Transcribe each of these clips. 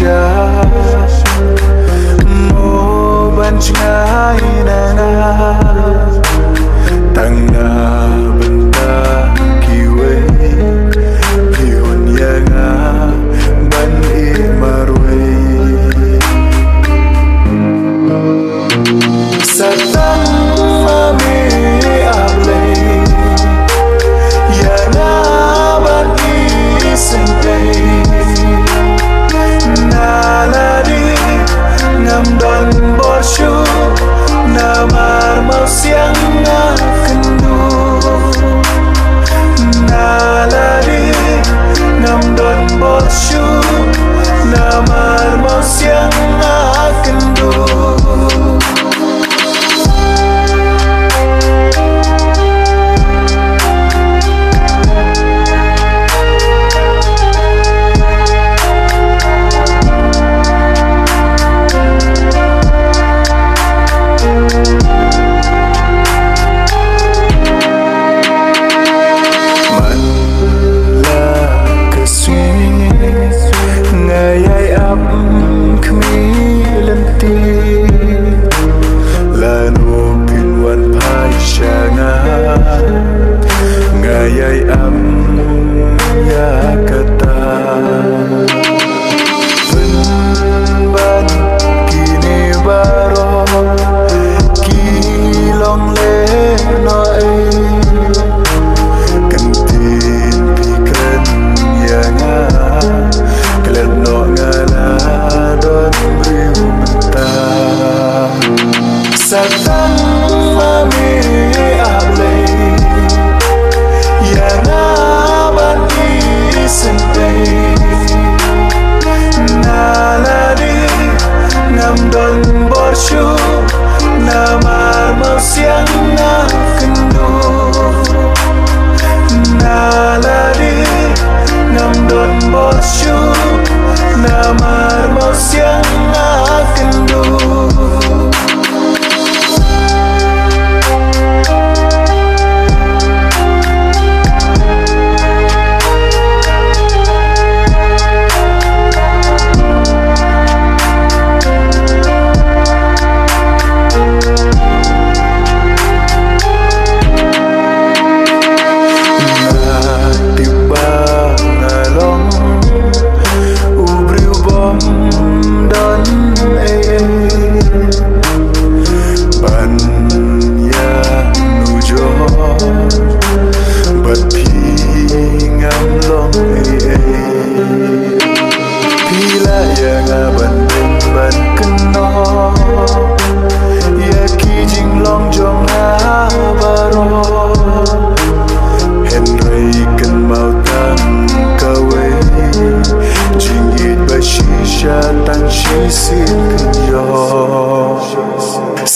sha mo ban ngai na na tang na benta kiwe pion ya nga ban I marwe satang mami able ya na ban I sentei naladi ngam don boshu namar mau siang kendu naladi ngam don boshu namar mau siang kendu ngayay ya kata ban kini baro kilong le no kentin pikan ya nga kelep no ngala don briu menta satang mami able ya na ban I sentei naladi ngam don boshu namar mau siang kendu naladi ngam don boshu namar mau siang kendu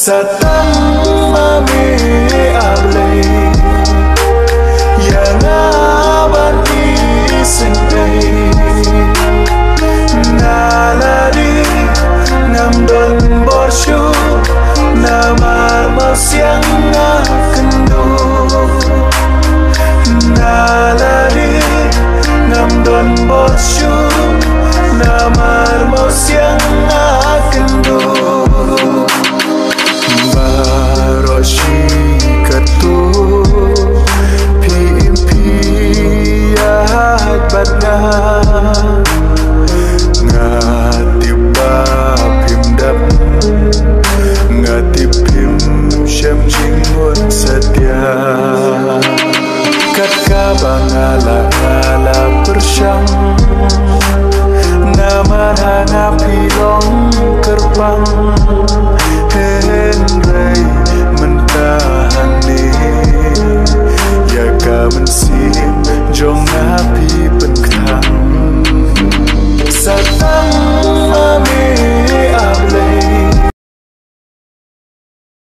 satang mami able ya na ban I sentei naladi ngam don boshu namar mau siang kendu naladi ngam don boshu namar mau siang kendu baroshi katu ya batna ngatiba pimdap ngatipim syam jingun setia katka bangala ngala persyam nama hanga pilong kerbang